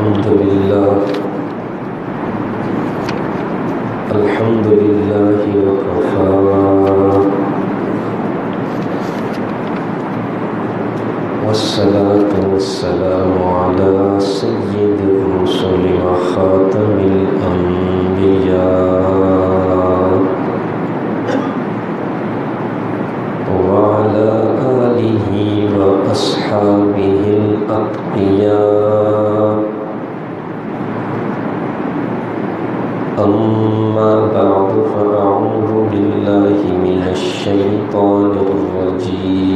الحمد لله وكفى والصلاة والسلام على سيد الرسل وخاتم الأنبياء وعلى آله وأصحابه الأتقياء. أما بعد فأعوذ بالله من الشيطان الرجيم.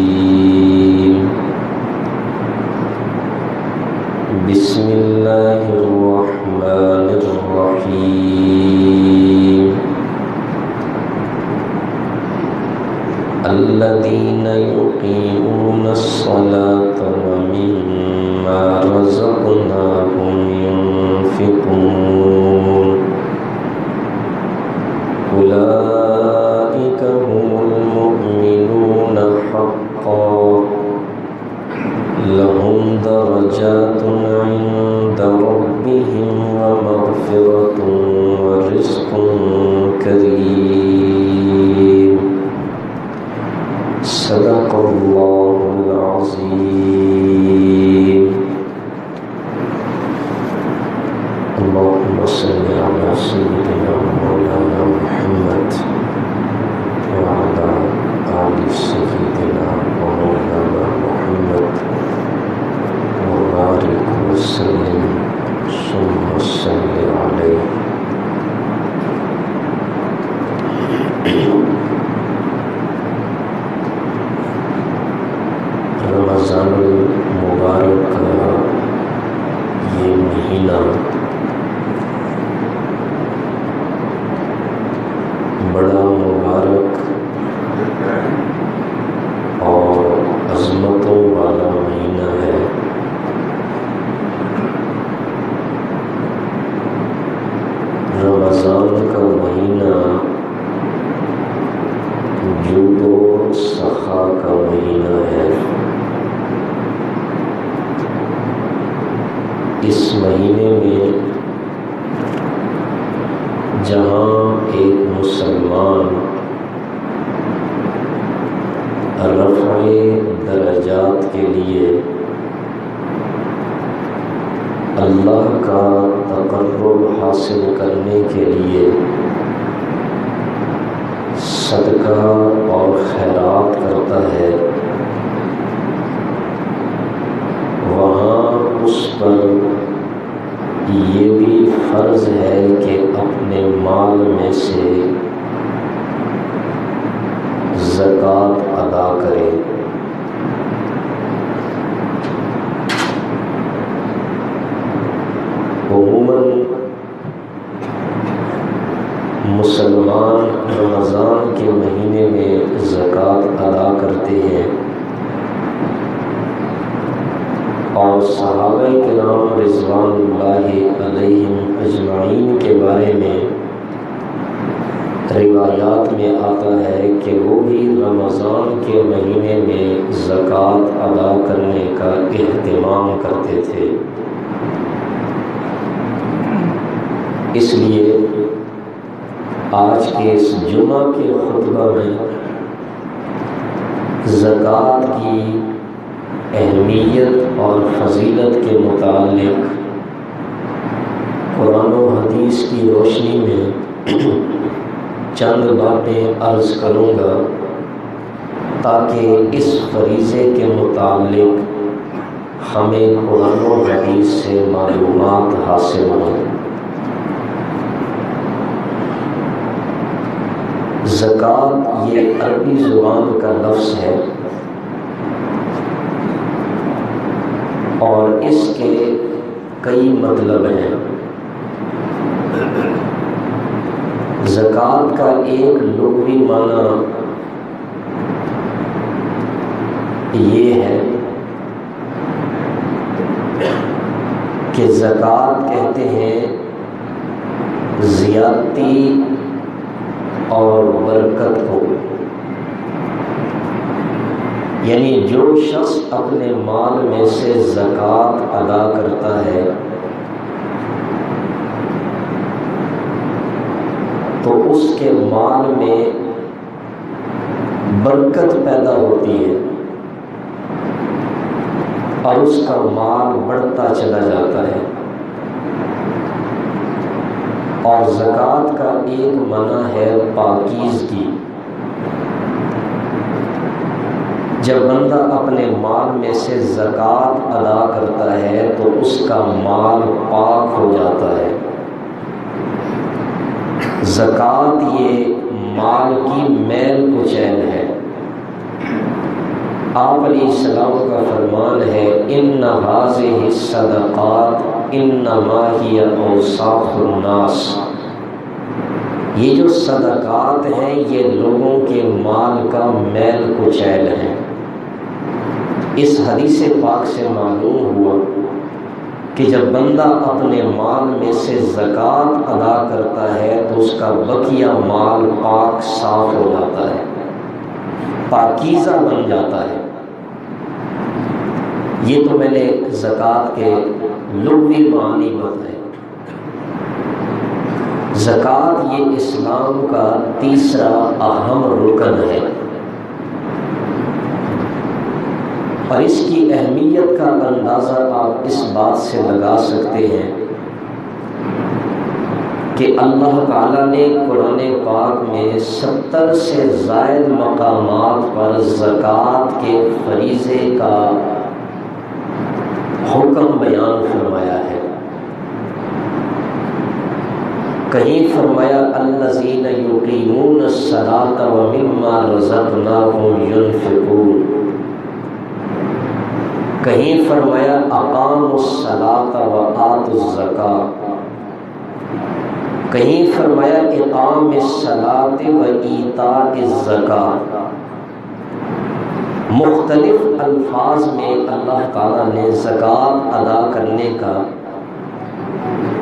بسم الله الرحمن الرحيم. الذين يقيمون الصلاة ومما رزقناهم ينفقون أولئك هم المؤمنون حقا لهم درجات عند ربهم ومغفرة ورزق كريم. صدق الله العظيم. اللهم صل على سيدنا مولانا محمد وعلى آل سيدنا مولانا محمد وبارك وسلم ثم صل عليه. رمضان المبارک کا یہ مہینہ بڑا مبارک اور عظمتوں والا مہینہ ہے. رمضان کا مہینہ جود و سخا کا مہینہ ہے. اس مہینے میں جہاں ایک مسلمان رفع درجات کے لیے اللہ کا تقرب حاصل کرنے کے لیے صدقہ اور خیرات کرتا ہے، وہاں اس پر یہ بھی فرض ہے کہ اپنے مال میں سے زکوٰۃ ادا کرے. عموماً مسلمان رمضان کے مہینے میں زکوٰۃ ادا کرتے ہیں، اور صحابہ کرام رضوان اللہ علیہم اجمعین کے بارے میں روایات میں آتا ہے کہ وہ بھی رمضان کے مہینے میں زکوٰۃ ادا کرنے کا اہتمام کرتے تھے. اس لیے آج کے اس جمعہ کے خطبہ میں زکوٰۃ کی اہمیت اور فضیلت کے متعلق قرآن و حدیث کی روشنی میں چند باتیں عرض کروں گا تاکہ اس فریضے کے متعلق ہمیں قرآن و حدیث سے معلومات حاصل ہوں. زکوٰۃ یہ عربی زبان کا لفظ ہے اور اس کے کئی مطلب ہیں. زکوٰۃ کا ایک لغوی معنی یہ ہے کہ زکوٰۃ کہتے ہیں زیادتی اور برکت کو، یعنی جو شخص اپنے مال میں سے زکوٰۃ ادا کرتا ہے تو اس کے مال میں برکت پیدا ہوتی ہے اور اس کا مال بڑھتا چلا جاتا ہے۔ اور زکوٰۃ کا ایک معنی ہے پاکیزگی۔ جب بندہ اپنے مال میں سے زکوٰۃ ادا کرتا ہے تو اس کا مال پاک ہو جاتا ہے۔ زکوٰۃ یہ مال کی میل کچیل ہے۔ آپ علیہ السلام کا فرمان ہے ان هذه الصدقات انما هي اوساخ الناس، یہ جو صدقات ہیں یہ لوگوں کے مال کا میل کچیل ہے۔ اس حدیث پاک سے معلوم ہوا کہ جب بندہ اپنے مال میں سے زکوٰۃ ادا کرتا ہے تو اس کا بقیہ مال پاک صاف ہو جاتا ہے، پاکیزہ بن جاتا ہے۔ یہ تو میں نے زکوٰۃ کے لغوی معنی بتائے۔ زکوٰۃ یہ اسلام کا تیسرا اہم رکن ہے، اور اس کی اہمیت کا اندازہ آپ اس بات سے لگا سکتے ہیں کہ اللہ تعالیٰ نے قرآن پاک میں 70 سے زائد مقامات پر زکوٰۃ کے فریضے کا حکم بیان فرمایا ہے۔ کہیں فرمایا الذین یقیمون الصلاۃ ومما رزقناہم ینفقون، کہیں فرمایا اقاموا الصلاۃ وآتوا الزکاۃ، کہیں فرمایا اقام الصلاۃ وایتاء الزکاۃ۔ مختلف الفاظ میں اللہ تعالیٰ نے زکوٰۃ ادا کرنے کا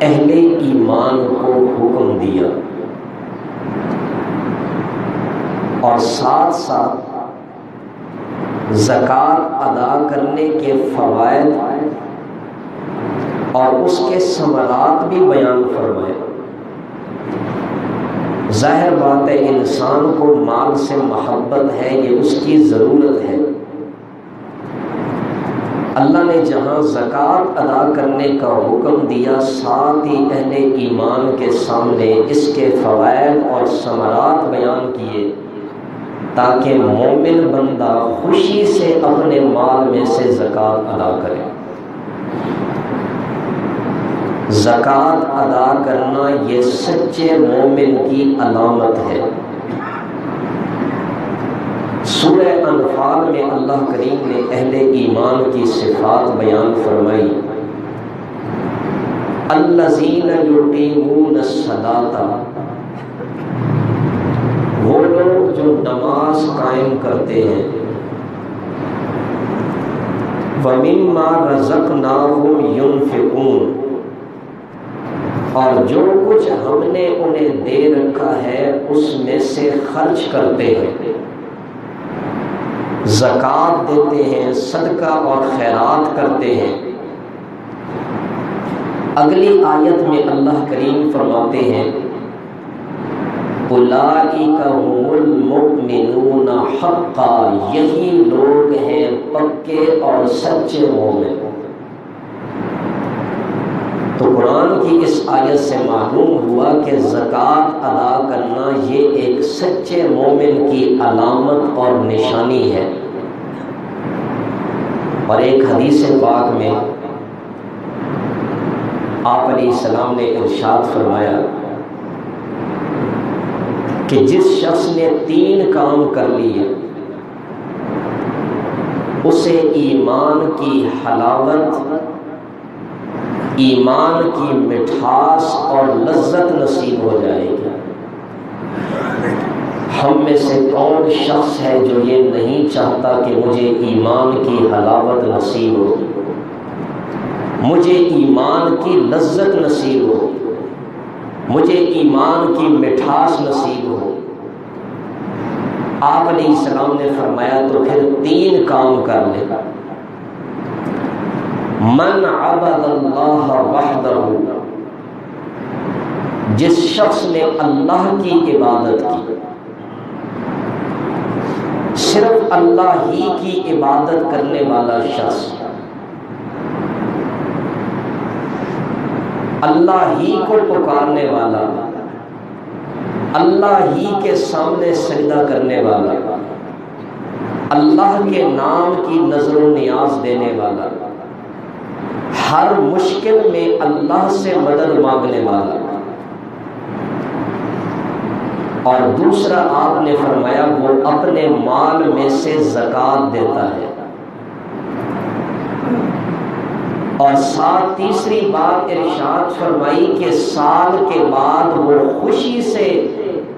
اہل ایمان کو حکم دیا، اور ساتھ ساتھ زکوٰۃ ادا کرنے کے فوائد اور اس کے ثمرات بھی بیان فرمائے۔ ظاہر بات ہے انسان کو مال سے محبت ہے، یہ اس کی ضرورت ہے۔ اللہ نے جہاں زکوٰۃ ادا کرنے کا حکم دیا، ساتھ ہی اہل ایمان کے سامنے اس کے فوائد اور ثمرات بیان کیے تاکہ مومن بندہ خوشی سے اپنے مال میں سے زکوٰۃ ادا کرے۔ زکوٰۃ ادا کرنا یہ سچے مومن کی علامت ہے۔ سورہ انفال میں اللہ کریم نے اہل ایمان کی صفات بیان فرمائی، الذین یقیمون الصلاۃ، وہ لوگ جو نماز قائم کرتے ہیں، ومما رزقناہم ینفقون، اور جو کچھ ہم نے انہیں دے رکھا ہے اس میں سے خرچ کرتے ہیں، زکوٰۃ دیتے ہیں، صدقہ اور خیرات کرتے ہیں۔ اگلی آیت میں اللہ کریم فرماتے ہیں اولئک هم المؤمنون حقا، یہی لوگ ہیں پکے اور سچے مومن۔ تو قرآن کی اس آیت سے معلوم ہوا کہ زکوٰۃ ادا کرنا یہ ایک سچے مومن کی علامت اور نشانی ہے۔ اور ایک حدیث پاک میں آپ علیہ السلام نے ارشاد فرمایا کہ جس شخص نے 3 کام کر لیے اسے ایمان کی حلاوت، ایمان کی مٹھاس اور لذت نصیب ہو جائے گی۔ ہم میں سے کون شخص ہے جو یہ نہیں چاہتا کہ مجھے ایمان کی حلاوت نصیب ہو، مجھے ایمان کی لذت نصیب ہو، مجھے ایمان کی مٹھاس نصیب ہو؟ آپ علیہ السلام نے فرمایا تو پھر 3 کام کر لے۔ من عبد اللہ وحدہ، جس شخص نے اللہ کی عبادت کی، صرف اللہ ہی کی عبادت کرنے والا شخص، اللہ ہی کو پکارنے والا، اللہ ہی کے سامنے سجدہ کرنے والا، اللہ کے نام کی نظر و نیاز دینے والا، ہر مشکل میں اللہ سے مدد مانگنے والا، اور دوسرا آپ نے فرمایا وہ اپنے مال میں سے زکوٰۃ دیتا ہے، اور ساتھ تیسری بات ارشاد فرمائی کہ سال کے بعد وہ خوشی سے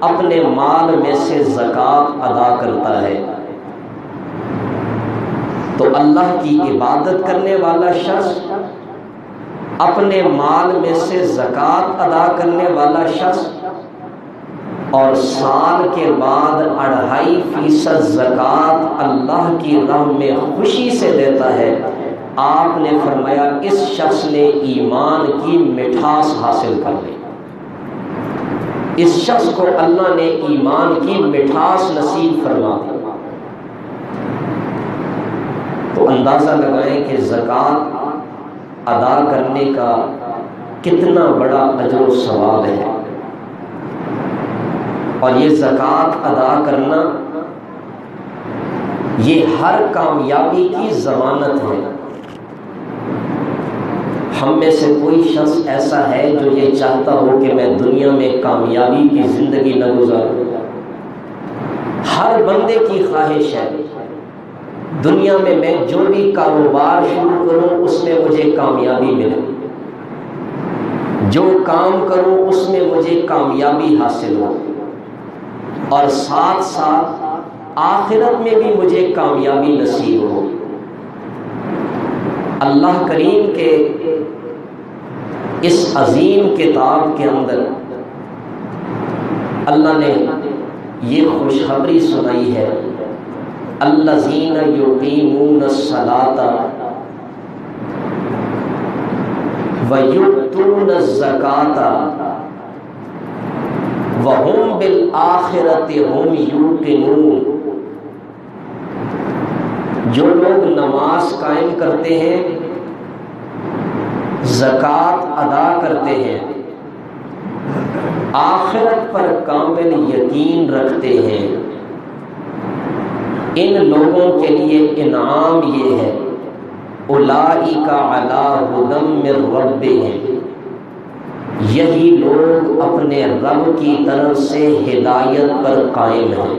اپنے مال میں سے زکوٰۃ ادا کرتا ہے۔ تو اللہ کی عبادت کرنے والا شخص، اپنے مال میں سے زکوٰۃ ادا کرنے والا شخص، اور سال کے بعد 2.5% زکوٰۃ اللہ کی راہ میں خوشی سے دیتا ہے، آپ نے فرمایا اس شخص نے ایمان کی مٹھاس حاصل کر لی، اس شخص کو اللہ نے ایمان کی مٹھاس نصیب فرما دی۔ تو اندازہ لگائیں کہ زکوٰۃ ادا کرنے کا کتنا بڑا اجر و ثواب ہے، اور یہ زکوٰۃ ادا کرنا یہ ہر کامیابی کی ضمانت ہے۔ ہم میں سے کوئی شخص ایسا ہے جو یہ چاہتا ہو کہ میں دنیا میں کامیابی کی زندگی نہ گزاروں؟ ہر بندے کی خواہش ہے دنیا میں میں جو بھی کاروبار شروع کروں اس میں مجھے کامیابی ملے، جو کام کروں اس میں مجھے کامیابی حاصل ہو، اور ساتھ ساتھ آخرت میں بھی مجھے کامیابی نصیب ہو۔ اللہ کریم کے اس عظیم کتاب کے اندر اللہ نے یہ خوشخبری سنائی ہے، الذین یقیمون الصلاۃ ویؤتون الزکاۃ وَهُمْ بِالْآخِرَةِ هُمْ یوقنون۔ جو لوگ نماز قائم کرتے ہیں، زکوٰۃ ادا کرتے ہیں، آخرت پر کامل یقین رکھتے ہیں، ان لوگوں کے لیے انعام یہ ہے اولئک علی ھدی من ربہم، یہی لوگ اپنے رب کی طرف سے ہدایت پر قائم ہیں،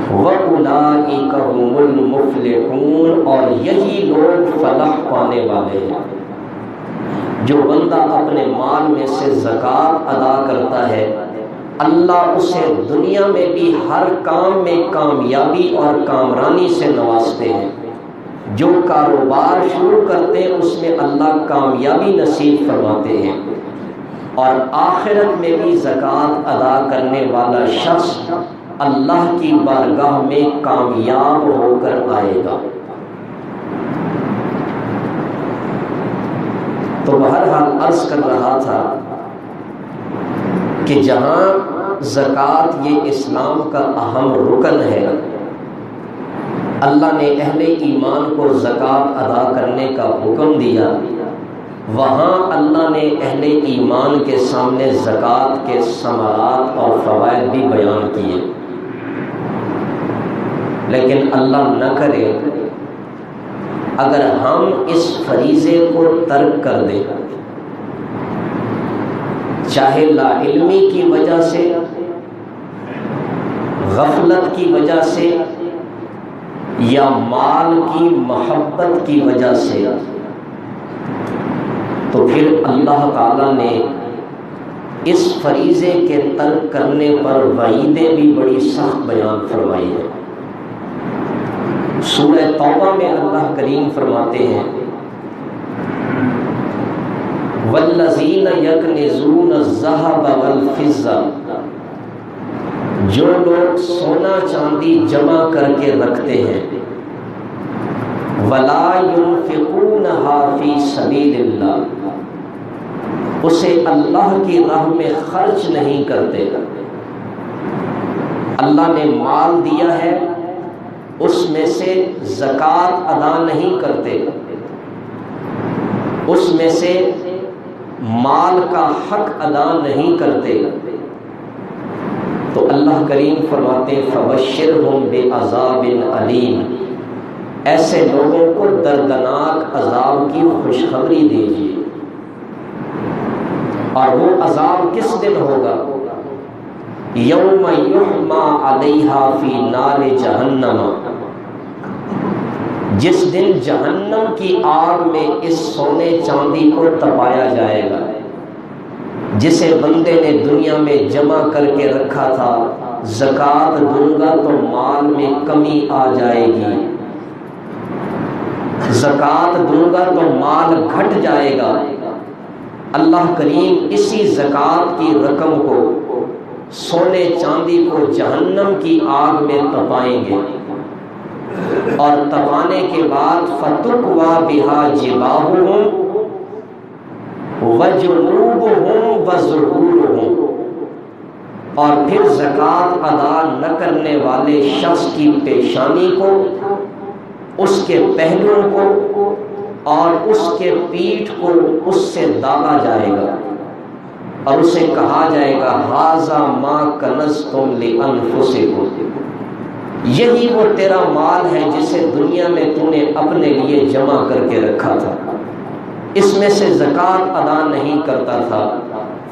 وَأُولَئِكَ هُمُ الْمُفْلِحُونَ، اور یہی لوگ فلاح پانے والے ہیں۔ جو بندہ اپنے مال میں سے زکوٰۃ ادا کرتا ہے، اللہ اسے دنیا میں بھی ہر کام میں کامیابی اور کامرانی سے نوازتے ہیں۔ جو کاروبار شروع کرتے ہیں اس میں اللہ کامیابی نصیب فرماتے ہیں، اور آخرت میں بھی زکوٰۃ ادا کرنے والا شخص اللہ کی بارگاہ میں کامیاب ہو کر آئے گا۔ تو بہرحال عرض کر رہا تھا کہ جہاں زکوٰۃ یہ اسلام کا اہم رکن ہے، اللہ نے اہل ایمان کو زکوٰۃ ادا کرنے کا حکم دیا، وہاں اللہ نے اہل ایمان کے سامنے زکوٰۃ کے ثمرات اور فوائد بھی بیان کیے، لیکن اللہ نہ کرے اگر ہم اس فریضے کو ترک کر دیں، چاہے لا علمی کی وجہ سے، غفلت کی وجہ سے، یا مال کی محبت کی وجہ سے، تو پھر اللہ تعالیٰ نے اس فریضے کے ترک کرنے پر وعیدیں بھی بڑی سخت بیان فرمائی ہیں۔ سورہ توبہ میں اللہ کریم فرماتے ہیں والذین یکنزون الذھب والفضہ، جو لوگ سونا چاندی جمع کر کے رکھتے ہیں، ولا ينفقونها سبیل اللہ، اسے اللہ کی راہ میں خرچ نہیں کرتے، اللہ نے مال دیا ہے اس میں سے زکوٰۃ ادا نہیں کرتے، اس میں سے مال کا حق ادا نہیں کرتے، تو اللہ کریم فرماتے ہیں فبشرہم بعذاب علیم، ایسے لوگوں کو دردناک عذاب کی خوشخبری دیجیے۔ اور وہ عذاب کس دن ہوگا؟ یوم یحما علیہا فی نار جہنم، جس دن جہنم کی آگ میں اس سونے چاندی کو تپایا جائے گا جسے بندے نے دنیا میں جمع کر کے رکھا تھا، زکوٰۃ دوں گا تو مال میں کمی آ جائے گی، زکوٰۃ دوں گا تو مال گھٹ جائے گا، اللہ کریم اسی زکوٰۃ کی رقم کو، سونے چاندی کو جہنم کی آگ میں تپائیں گے، اور تپانے کے بعد فَتُقْوَى بِهَا جِبَاهُهُمْ وَجُنُوبُهُمْ وَظُهُورُهُمْ، اور پھر زکوٰۃ ادا نہ کرنے والے شخص کی پیشانی کو، اس کے پہلوؤں کو اور اس کے پیٹھ کو اس سے داغا جائے گا، اور اسے کہا جائے گا ھذا ما کنزتم لانفسکم، یہی وہ تیرا مال ہے جسے دنیا میں تو نے اپنے لیے جمع کر کے رکھا تھا، اس میں سے زکوٰۃ ادا نہیں کرتا تھا،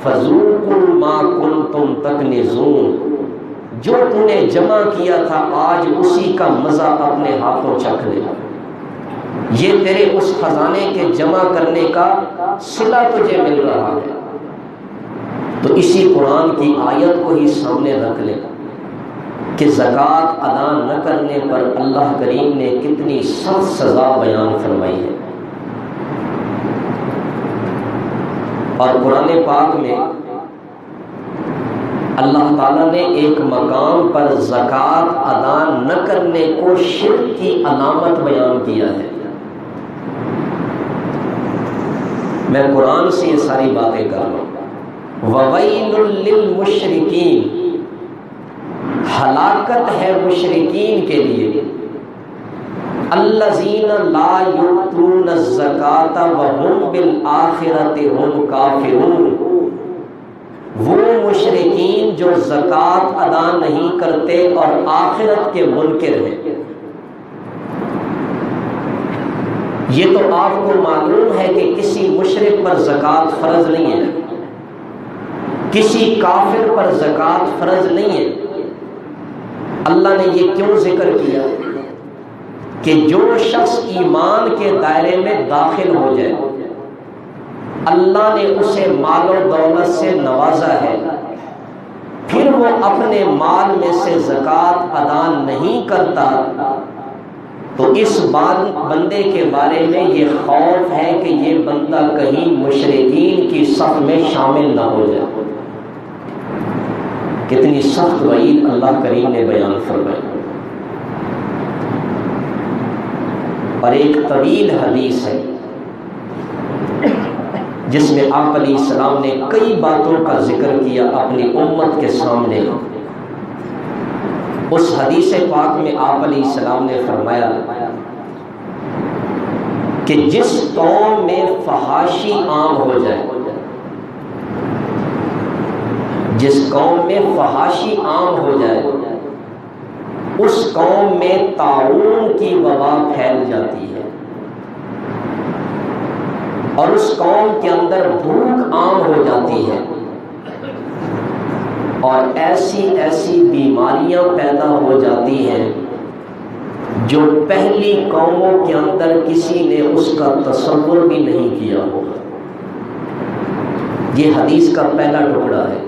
فذوقوا ما کنتم تکنزون، جو تو نے جمع کیا تھا آج اسی کا مزہ اپنے ہاتھوں چکھ لے، یہ تیرے اس خزانے کے جمع کرنے کا صلہ تجھے مل رہا ہے۔ تو اسی قرآن کی آیت کو ہی سامنے رکھ لیں کہ زکوٰۃ ادا نہ کرنے پر اللہ کریم نے کتنی سخت سزا بیان فرمائی ہے۔ اور قرآن پاک میں اللہ تعالیٰ نے ایک مقام پر زکوٰۃ ادا نہ کرنے کو شرک کی علامت بیان کیا ہے۔ میں قرآن سے یہ ساری باتیں کر رہا ہوں۔ وَوَيْلٌ لِّلْمُشْرِكِينَ، ہلاکت ہے مشرکین کے لیے، الَّذِينَ لَا يُؤْتُونَ الزَّكَاةَ وَهُمْ بِالْآخِرَةِ هُمْ كَافِرُونَ، وہ مشرکین جو زکوٰۃ ادا نہیں کرتے اور آخرت کے منکر ہیں۔ یہ تو آپ کو معلوم ہے کہ کسی مشرک پر زکوٰۃ فرض نہیں ہے، کسی کافر پر زکوٰۃ فرض نہیں ہے۔ اللہ نے یہ کیوں ذکر کیا کہ جو شخص ایمان کے دائرے میں داخل ہو جائے، اللہ نے اسے مال و دولت سے نوازا ہے، پھر وہ اپنے مال میں سے زکوٰۃ ادا نہیں کرتا، تو اس بندے کے بارے میں یہ خوف ہے کہ یہ بندہ کہیں مشرکین کی صف میں شامل نہ ہو جائے۔ کتنی سخت وعید اللہ کریم نے بیان فرمائی۔ اور ایک طویل حدیث ہے جس میں آپ علیہ السلام نے کئی باتوں کا ذکر کیا اپنی امت کے سامنے۔ اس حدیث پاک میں آپ علیہ السلام نے فرمایا کہ جس قوم میں فحاشی عام ہو جائے، جس قوم میں فحاشی عام ہو جائے، اس قوم میں طاعون کی وبا پھیل جاتی ہے، اور اس قوم کے اندر بھوک عام ہو جاتی ہے، اور ایسی ایسی بیماریاں پیدا ہو جاتی ہیں جو پہلی قوموں کے اندر کسی نے اس کا تصور بھی نہیں کیا ہوگا۔ یہ حدیث کا پہلا ٹکڑا ہے،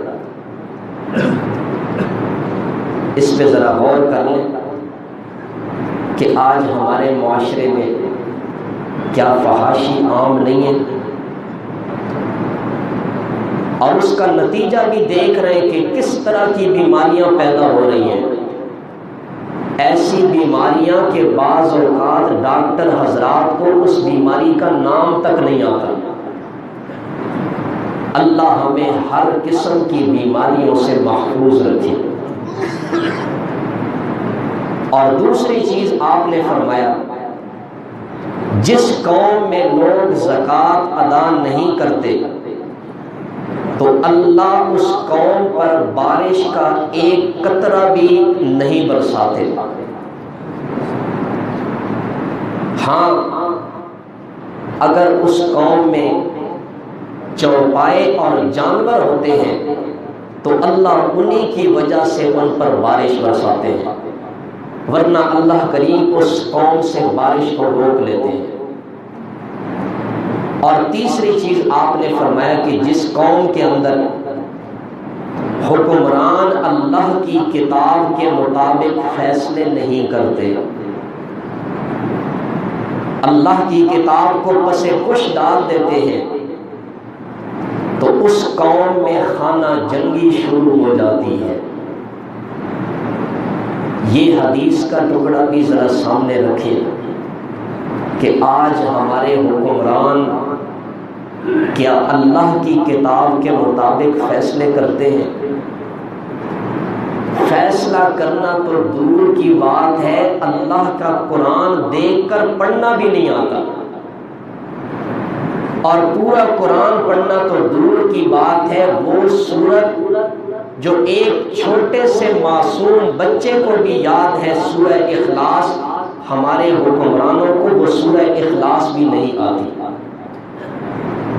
اس پہ ذرا غور کر لیں کہ آج ہمارے معاشرے میں کیا فحاشی عام نہیں ہے، اور اس کا نتیجہ بھی دیکھ رہے ہیں کہ کس طرح کی بیماریاں پیدا ہو رہی ہیں۔ ایسی بیماریاں کہ بعض اوقات ڈاکٹر حضرات کو اس بیماری کا نام تک نہیں آتا۔ اللہ ہمیں ہر قسم کی بیماریوں سے محفوظ رکھے۔ اور دوسری چیز آپ نے فرمایا، جس قوم میں لوگ زکوٰۃ ادا نہیں کرتے تو اللہ اس قوم پر بارش کا ایک قطرہ بھی نہیں برساتے۔ ہاں، اگر اس قوم میں چوپائے اور جانور ہوتے ہیں تو اللہ انہی کی وجہ سے ان پر بارش برساتے ہیں، ورنہ اللہ کریم اس قوم سے بارش کو روک لیتے ہیں۔ اور تیسری چیز آپ نے فرمایا کہ جس قوم کے اندر حکمران اللہ کی کتاب کے مطابق فیصلے نہیں کرتے، اللہ کی کتاب کو پس پش ڈال دیتے ہیں، تو اس قوم میں خانہ جنگی شروع ہو جاتی ہے۔ یہ حدیث کا ٹکڑا بھی ذرا سامنے رکھیں کہ آج ہمارے حکمران کیا اللہ کی کتاب کے مطابق فیصلے کرتے ہیں؟ فیصلہ کرنا تو دور کی بات ہے، اللہ کا قرآن دیکھ کر پڑھنا بھی نہیں آتا، اور پورا قرآن پڑھنا تو دور کی بات ہے، وہ سورت جو ایک چھوٹے سے معصوم بچے کو بھی یاد ہے، سورہ اخلاص، ہمارے حکمرانوں کو وہ سورہ اخلاص بھی نہیں آتی۔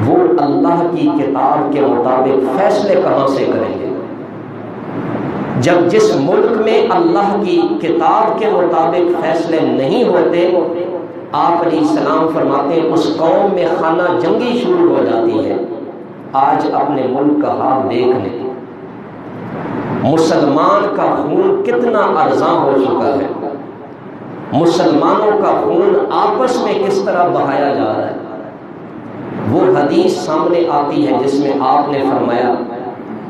وہ اللہ کی کتاب کے مطابق فیصلے کہاں سے کریں گے جب جس ملک میں اللہ کی کتاب کے مطابق فیصلے نہیں ہوتے؟ آپ علیہ السلام فرماتے ہیں اس قوم میں خانہ جنگی شروع ہو جاتی ہے۔ آج اپنے ملک کا حال دیکھ لیں، مسلمان کا خون کتنا ارزاں ہو چکا ہے، مسلمانوں کا خون آپس میں کس طرح بہایا جا رہا ہے۔ وہ حدیث سامنے آتی ہے جس میں آپ نے فرمایا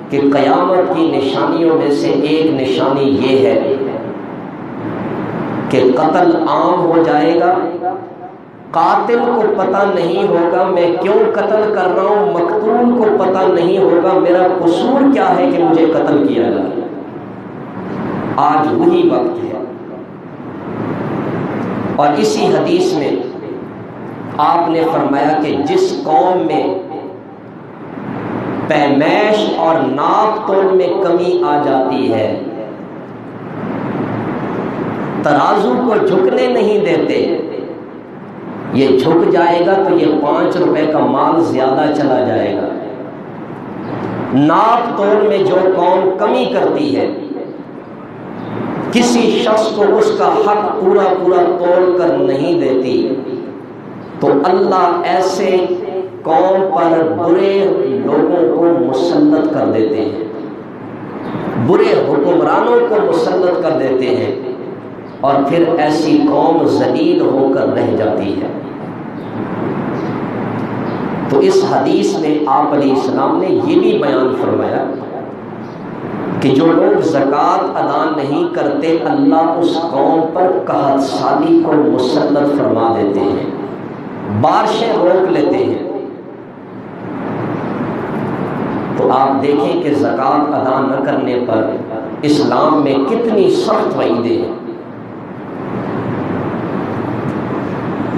کہ قیامت کی نشانیوں میں سے ایک نشانی یہ ہے کہ قتل عام ہو جائے گا، قاتل کو پتہ نہیں ہوگا میں کیوں قتل کر رہا ہوں، مقتول کو پتہ نہیں ہوگا میرا قصور کیا ہے کہ مجھے قتل کیا جائے۔ آج وہی وقت ہے، اور اسی حدیث میں آپ نے فرمایا کہ جس قوم میں پیمائش اور ناپ تول میں کمی آ جاتی ہے، ترازو کو جھکنے نہیں دیتے، یہ جھک جائے گا تو یہ 5 روپے کا مال زیادہ چلا جائے گا۔ ناپ تول میں جو قوم کمی کرتی ہے، کسی شخص کو اس کا حق پورا تول کر نہیں دیتی، تو اللہ ایسے قوم پر برے لوگوں کو مسلط کر دیتے ہیں، برے حکمرانوں کو مسلط کر دیتے ہیں، اور پھر ایسی قوم ذلیل ہو کر رہ جاتی ہے۔ تو اس حدیث میں آپ علیہ السلام نے یہ بھی بیان فرمایا کہ جو لوگ زکوٰۃ ادا نہیں کرتے، اللہ اس قوم پر قحط سالی کو مسلط فرما دیتے ہیں، بارشیں روک لیتے ہیں۔ تو آپ دیکھیں کہ زکوٰۃ ادا نہ کرنے پر اسلام میں کتنی سخت وعیدیں ہیں۔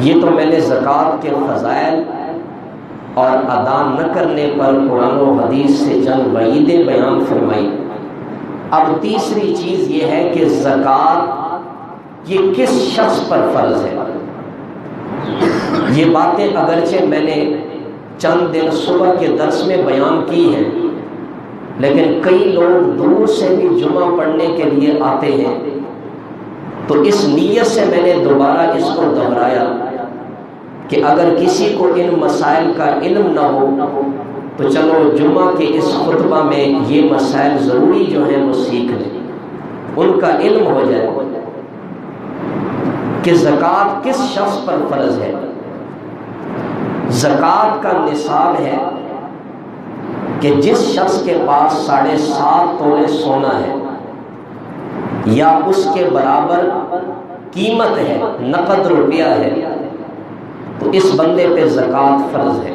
یہ تو میں نے زکوٰۃ کے فضائل اور ادا نہ کرنے پر قرآن و حدیث سے چند وعیدیں بیان فرمائی۔ اب تیسری چیز یہ ہے کہ زکوٰۃ یہ کس شخص پر فرض ہے۔ یہ باتیں اگرچہ میں نے چند دن صبح کے درس میں بیان کی ہیں، لیکن کئی لوگ دور سے بھی جمعہ پڑھنے کے لیے آتے ہیں، تو اس نیت سے میں نے دوبارہ اس کو دہرایا کہ اگر کسی کو ان مسائل کا علم نہ ہو تو چلو جمعہ کے اس خطبہ میں یہ مسائل ضروری جو ہیں وہ سیکھ لیں، ان کا علم ہو جائے کہ زکوٰۃ کس شخص پر فرض ہے۔ زکوٰۃ کا نصاب ہے کہ جس شخص کے پاس 7.5 تولے سونا ہے یا اس کے برابر قیمت ہے، نقد روپیہ ہے، تو اس بندے پہ زکوٰۃ فرض ہے۔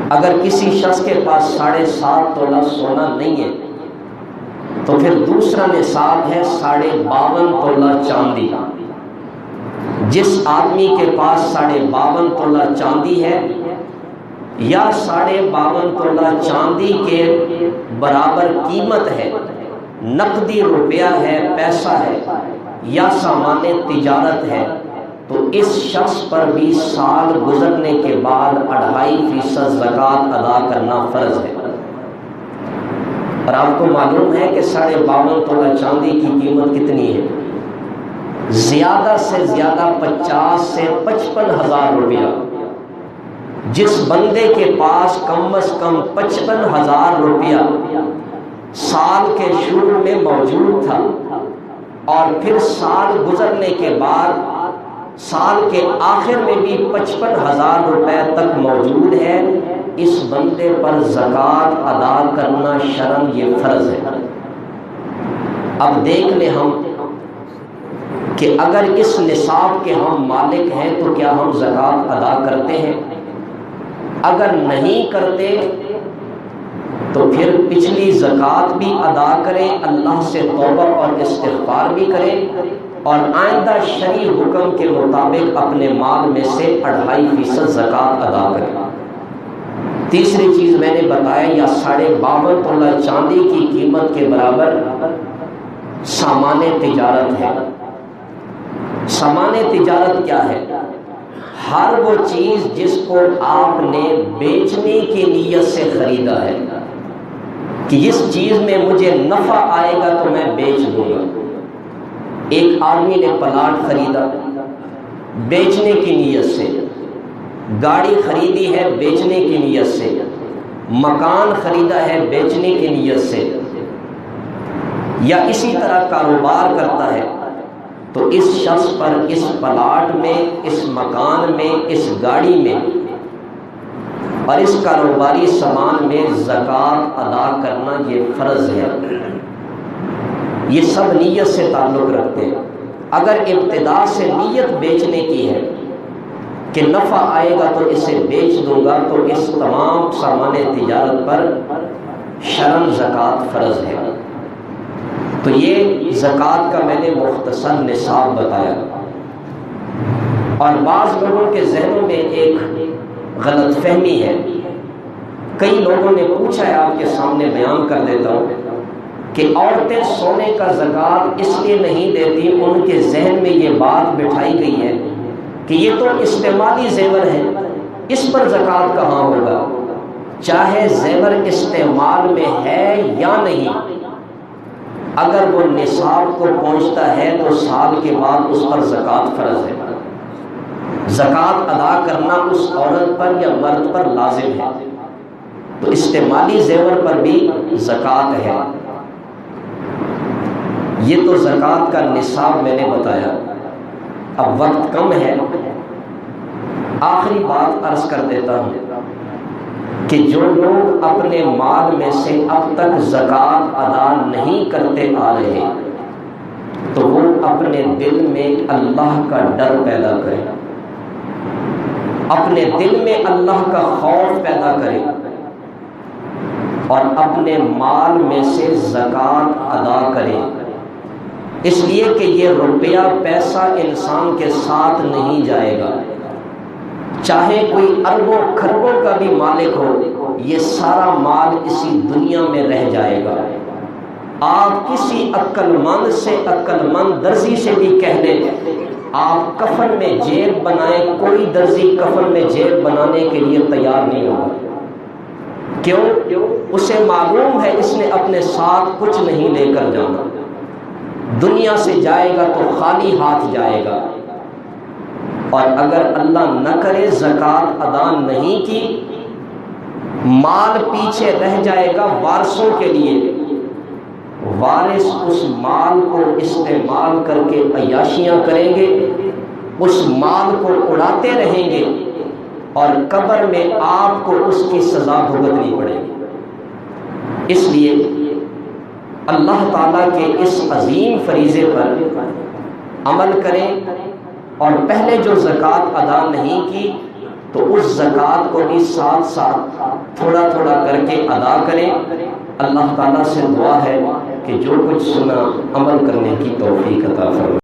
اگر کسی شخص کے پاس 7.5 تولہ سونا نہیں ہے تو پھر دوسرا نصاب ہے 52.5 تولہ چاندی۔ جس آدمی کے پاس 52.5 تولہ چاندی ہے یا 52.5 تولہ چاندی کے برابر قیمت ہے، نقدی روپیہ ہے، پیسہ ہے یا سامان تجارت ہے، تو اس شخص پر بھی سال گزرنے کے بعد 2.5% زکوٰۃ ادا کرنا فرض ہے۔ اور آپ کو معلوم ہے کہ 52.5 تولہ چاندی کی قیمت کتنی ہے؟ زیادہ سے زیادہ 50 سے 55 ہزار روپیہ۔ جس بندے کے پاس کم از کم 55 ہزار روپیہ سال کے شروع میں موجود تھا اور پھر سال گزرنے کے بعد سال کے آخر میں بھی 55 ہزار روپے تک موجود ہے، اس بندے پر زکوٰۃ ادا کرنا شرعاً یہ فرض ہے۔ اب دیکھ لیں ہم کہ اگر اس نصاب کے ہم مالک ہیں تو کیا ہم زکوٰۃ ادا کرتے ہیں؟ اگر نہیں کرتے تو پھر پچھلی زکوٰۃ بھی ادا کریں، اللہ سے توبہ اور استغفار بھی کریں، اور آئندہ شرعی حکم کے مطابق اپنے مال میں سے 2.5% زکوٰۃ ادا کریں۔ تیسری چیز میں نے بتایا، یا 52.5 تولہ چاندی کی قیمت کے برابر سامان تجارت ہے۔ سامان تجارت کیا ہے؟ ہر وہ چیز جس کو آپ نے بیچنے کی نیت سے خریدا ہے کہ اس چیز میں مجھے نفع آئے گا تو میں بیچ دوں گا۔ ایک آدمی نے پلاٹ خریدا بیچنے کی نیت سے، گاڑی خریدی ہے بیچنے کی نیت سے، مکان خریدا ہے بیچنے کی نیت سے، یا اسی طرح کاروبار کرتا ہے، تو اس شخص پر اس پلاٹ میں، اس مکان میں، اس گاڑی میں اور اس کاروباری سامان میں زکوٰۃ ادا کرنا یہ فرض ہے۔ یہ سب نیت سے تعلق رکھتے ہیں۔ اگر ابتدا سے نیت بیچنے کی ہے کہ نفع آئے گا تو اسے بیچ دوں گا، تو اس تمام سامان تجارت پر شرعاً زکوٰۃ فرض ہے۔ تو یہ زکوٰۃ کا میں نے مختصر نصاب بتایا۔ اور بعض لوگوں کے ذہنوں میں ایک غلط فہمی ہے، کئی لوگوں نے پوچھا ہے، آپ کے سامنے بیان کر دیتا ہوں کہ عورتیں سونے کا زکوٰۃ اس لیے نہیں دیتی، ان کے ذہن میں یہ بات بٹھائی گئی ہے کہ یہ تو استعمالی زیور ہے، اس پر زکوٰۃ کہاں ہوگا؟ چاہے زیور استعمال میں ہے یا نہیں، اگر وہ نصاب کو پہنچتا ہے تو سال کے بعد اس پر زکوٰۃ فرض ہے۔ زکوٰۃ ادا کرنا اس عورت پر یا مرد پر لازم ہے، تو استعمالی زیور پر بھی زکوٰۃ ہے۔ یہ تو زکوٰۃ کا نصاب میں نے بتایا۔ اب وقت کم ہے، آخری بات عرض کر دیتا ہوں کہ جو لوگ اپنے مال میں سے اب تک زکوٰۃ ادا نہیں کرتے آ رہے، تو وہ اپنے دل میں اللہ کا ڈر پیدا کریں، اپنے دل میں اللہ کا خوف پیدا کریں، اور اپنے مال میں سے زکوٰۃ ادا کریں، اس لیے کہ یہ روپیہ پیسہ انسان کے ساتھ نہیں جائے گا۔ چاہے کوئی اربوں کھربوں کا بھی مالک ہو، یہ سارا مال اسی دنیا میں رہ جائے گا۔ آپ کسی عقل مند سے، عقل مند درزی سے بھی کہہ لیں آپ کفن میں جیب بنائیں، کوئی درزی کفن میں جیب بنانے کے لیے تیار نہیں ہوگا۔ کیوں؟ اسے معلوم ہے اس نے اپنے ساتھ کچھ نہیں لے کر جانا، دنیا سے جائے گا تو خالی ہاتھ جائے گا۔ اور اگر اللہ نہ کرے زکوٰۃ ادا نہیں کی، مال پیچھے رہ جائے گا وارثوں کے لیے، وارث اس مال کو استعمال کر کے عیاشیاں کریں گے، اس مال کو اڑاتے رہیں گے، اور قبر میں آپ کو اس کی سزا بھگتنی پڑے گی۔ اس لیے اللہ تعالیٰ کے اس عظیم فریضے پر عمل کریں، اور پہلے جو زکوٰۃ ادا نہیں کی تو اس زکوٰۃ کو بھی ساتھ ساتھ تھوڑا تھوڑا کر کے ادا کریں۔ اللہ تعالیٰ سے دعا ہے کہ جو کچھ سنا عمل کرنے کی توفیق عطا فرمائے۔